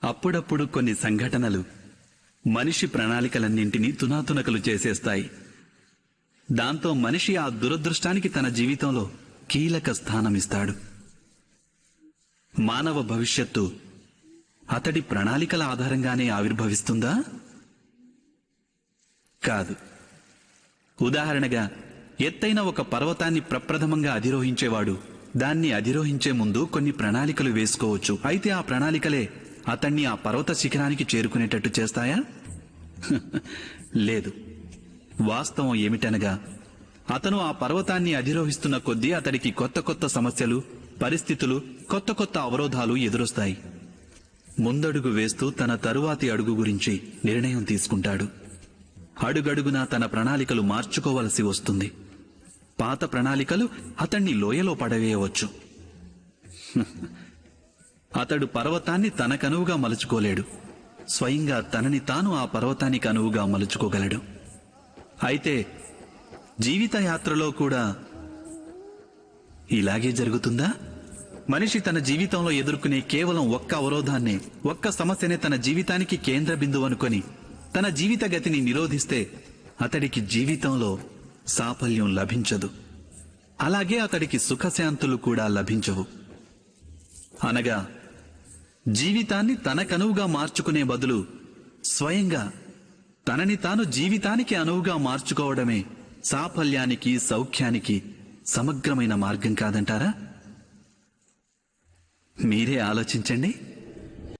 అప్పుడప్పుడు కొన్ని సంఘటనలు మనిషి ప్రణాళికలన్నింటినీ తునాతునకలు చేసేస్తాయి. దాంతో మనిషి ఆ దురదృష్టానికి తన జీవితంలో కీలక స్థానమిస్తాడు. మానవ భవిష్యత్తు అతడి ప్రణాళికల ఆధారంగానే ఆవిర్భవిస్తుందా? కాదు. ఉదాహరణగా, ఎత్తైన ఒక పర్వతాన్ని ప్రప్రథమంగా అధిరోహించేవాడు దాన్ని అధిరోహించే ముందు కొన్ని ప్రణాళికలు వేసుకోవచ్చు. అయితే ఆ ప్రణాళికలే అతన్ని ఆ పర్వత శిఖరానికి చేరుకునేటట్టు చేస్తాయా? లేదు. వాస్తవం ఏమిటనగా, అతను ఆ పర్వతాన్ని అధిరోహిస్తున్న కొద్దీ అతడికి కొత్త కొత్త సమస్యలు, పరిస్థితులు, కొత్త కొత్త అవరోధాలు ఎదురొస్తాయి. ముందడుగు వేస్తూ తన తరువాతి అడుగు గురించి నిర్ణయం తీసుకుంటాడు. అడుగడుగునా తన ప్రణాళికలు మార్చుకోవలసి వస్తుంది. పాత ప్రణాళికలు అతన్ని లోయలో పడవేయవచ్చు. అతడు పర్వతాన్ని తనకనువుగా మలుచుకోలేడు. స్వయంగా తనని తాను ఆ పర్వతానికి అనువుగా మలుచుకోగలడు. అయితే జీవిత యాత్రలో కూడా ఇలాగే జరుగుతుందా? మనిషి తన జీవితంలో ఎదుర్కొనే కేవలం ఒక్క అవరోధాన్నే, ఒక్క సమస్యనే తన జీవితానికి కేంద్ర బిందువు అనుకొని తన జీవిత గతిని నిరోధిస్తే అతడికి జీవితంలో సాఫల్యం లభించదు. అలాగే అతడికి సుఖశాంతులు కూడా లభించవు. అనగా జీవితాన్ని తనకనువుగా మార్చుకునే బదులు స్వయంగా తనని తాను జీవితానికి అనువుగా మార్చుకోవడమే సాఫల్యానికి, సౌఖ్యానికి సమగ్రమైన మార్గం కాదంటారా? మీరే ఆలోచించండి.